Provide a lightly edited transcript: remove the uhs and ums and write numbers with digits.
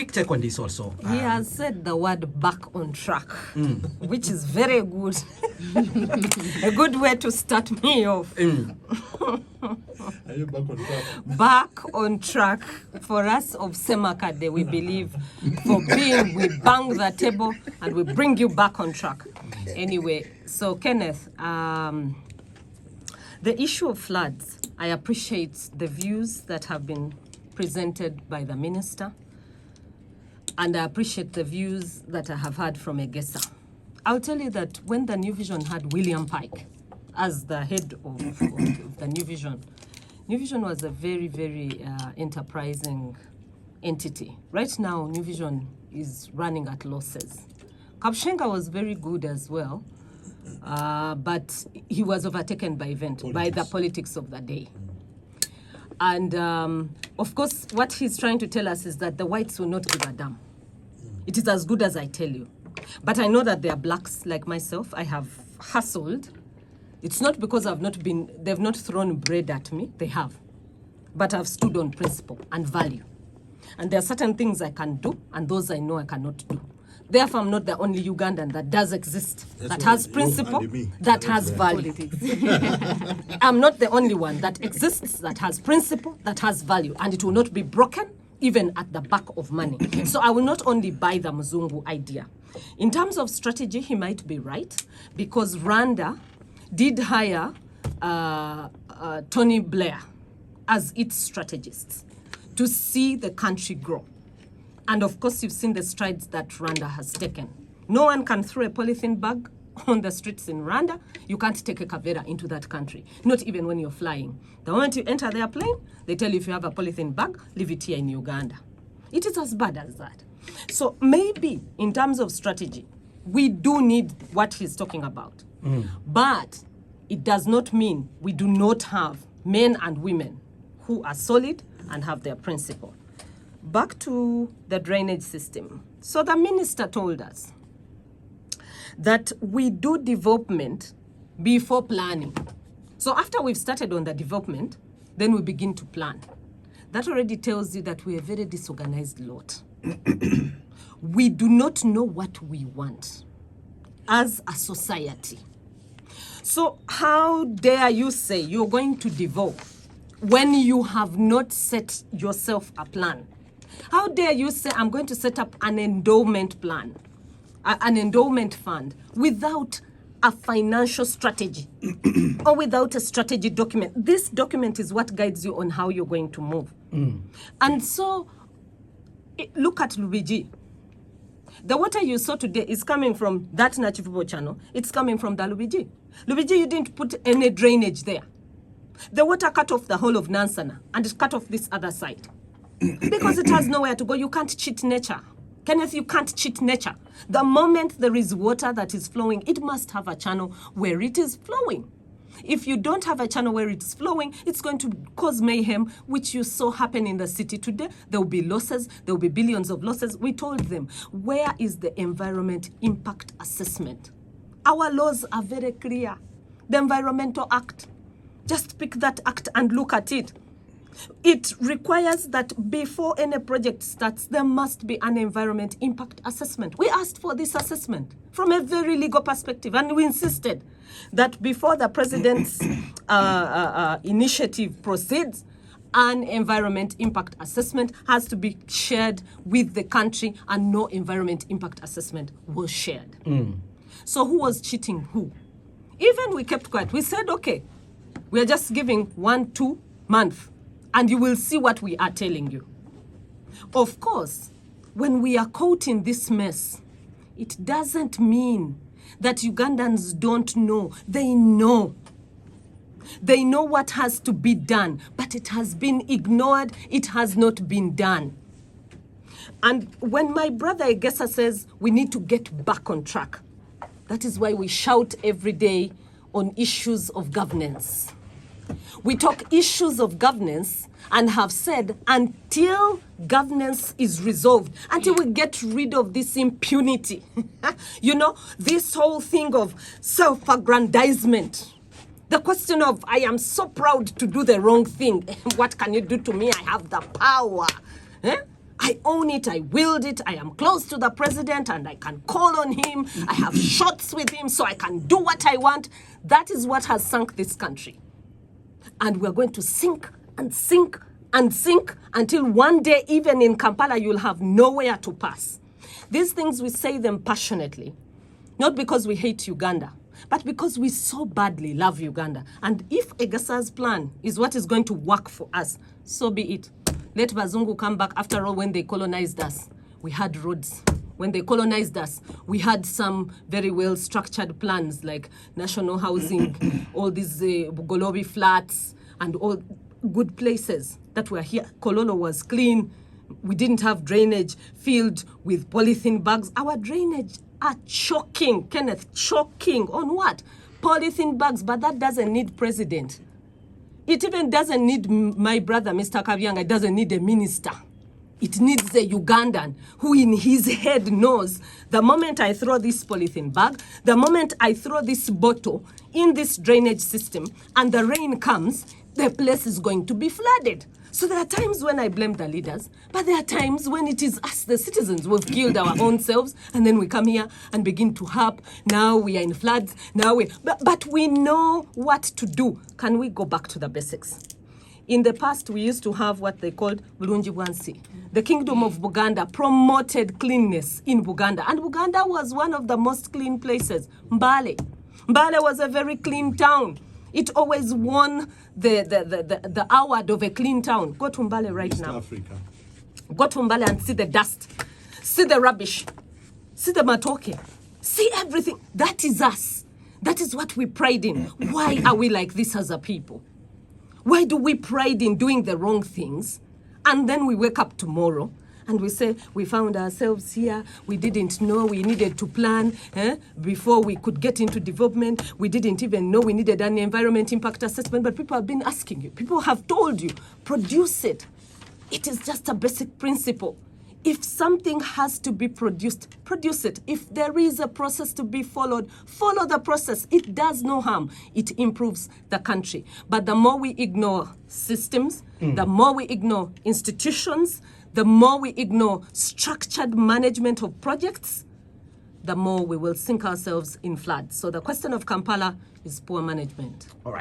quick take on this also. He has said the word back on track, which is very good. A good way to start me off. Are you back on track? Back on track for us of Semakade, we believe, for being, we bang the table and we bring you back on track. Anyway, so Kenneth, the issue of floods, I appreciate the views that have been presented by the minister, and I appreciate the views that I have heard from Egesa. I'll tell you that when the New Vision had William Pike as the head of the New Vision was a very, very enterprising entity. Right now, New Vision is running at losses. Kapshenga was very good as well, but he was overtaken by the politics of the day. And of course, what he's trying to tell us is that the whites will not give a damn. It is as good as I tell you. But I know that they are blacks like myself. I have hustled. It's not because they've not thrown bread at me. They have. But I've stood on principle and value. And there are certain things I can do, and those I know I cannot do. Therefore, I'm not the only Ugandan that does exist, that has principle, that has value. I'm not the only one that exists, that has principle, that has value, and it will not be broken even at the back of money. So I will not only buy the Mzungu idea. In terms of strategy, he might be right, because Rwanda did hire Tony Blair as its strategist to see the country grow. And of course, you've seen the strides that Rwanda has taken. No one can throw a polythene bag on the streets in Rwanda. You can't take a kavera into that country, not even when you're flying. The moment you enter their plane, they tell you if you have a polythene bag, leave it here in Uganda. It is as bad as that. So maybe in terms of strategy, we do need what he's talking about. But it does not mean we do not have men and women who are solid and have their principle. Back to the drainage system. So the minister told us that we do development before planning. So after we've started on the development, then we begin to plan. That already tells you that we're a very disorganized lot. We do not know what we want as a society. So how dare you say you're going to develop when you have not set yourself a plan? How dare you say I'm going to set up an endowment plan, an endowment fund, without a financial strategy or without a strategy document? This document is what guides you on how you're going to move. And so, look at Lubiji. The water you saw today is coming from that Nachifubo channel. It's coming from the Lubiji. Lubiji, you didn't put any drainage there. The water cut off the whole of Nansana and it cut off this other side. Because it has nowhere to go. You can't cheat nature. Kenneth, you can't cheat nature. The moment there is water that is flowing, it must have a channel where it is flowing. If you don't have a channel where it's flowing, it's going to cause mayhem, which you saw happen in the city today. There will be losses. There will be billions of losses. We told them, where is the environment impact assessment? Our laws are very clear. The Environmental Act. Just pick that act and look at it. It requires that before any project starts, there must be an environment impact assessment. We asked for this assessment from a very legal perspective, and we insisted that before the president's initiative proceeds, an environment impact assessment has to be shared with the country, and no environment impact assessment was shared. So who was cheating who? Even we kept quiet. We said, okay, we are just giving 1-2 months. And you will see what we are telling you. Of course, when we are caught in this mess, it doesn't mean that Ugandans don't know. They know. They know what has to be done, but it has been ignored. It has not been done. And when my brother Egesa says we need to get back on track, that is why we shout every day on issues of governance. We talk issues of governance and have said until governance is resolved, until we get rid of this impunity, you know, this whole thing of self-aggrandizement, the question of I am so proud to do the wrong thing. What can you do to me? I have the power. I own it, I wield it, I am close to the president and I can call on him, I have shots with him so I can do what I want. That is what has sunk this country. And we're going to sink and sink and sink until one day, even in Kampala, you'll have nowhere to pass. These things, we say them passionately, not because we hate Uganda, but because we so badly love Uganda. And if Egasa's plan is what is going to work for us, so be it. Let Bazungu come back. After all, when they colonized us, we had roads. When they colonized us, we had some very well-structured plans like national housing, all these Bugolobi flats, and all good places that were here. Kololo was clean. We didn't have drainage filled with polythene bags. Our drainage are choking, Kenneth, choking on what? Polythene bags, but that doesn't need president. It even doesn't need my brother, Mr. Kabyanga. It doesn't need a minister. It needs a Ugandan who in his head knows the moment I throw this polythene bag, the moment I throw this bottle in this drainage system and the rain comes, the place is going to be flooded. So there are times when I blame the leaders, but there are times when it is us, the citizens, who have killed our own selves, and then we come here and begin to harp. Now we are in floods. But we know what to do. Can we go back to the basics? In the past, we used to have what they called Bulungi Bwansi. The Kingdom of Buganda promoted cleanness in Buganda, and Buganda was one of the most clean places. Mbale was a very clean town. It always won the award of a clean town. Go to Mbale right now. Africa. Go to Mbale and see the dust, see the rubbish, see the matoke, see everything. That is us. That is what we pride in. Why are we like this as a people? Why do we pride in doing the wrong things? And then we wake up tomorrow and we say, we found ourselves here. We didn't know we needed to plan before we could get into development. We didn't even know we needed an environment impact assessment. But people have been asking you. People have told you, produce it. It is just a basic principle. If something has to be produced, produce it. If there is a process to be followed, follow the process. It does no harm. It improves the country. But the more we ignore systems, the more we ignore institutions, the more we ignore structured management of projects, the more we will sink ourselves in floods. So the question of Kampala is poor management. All right.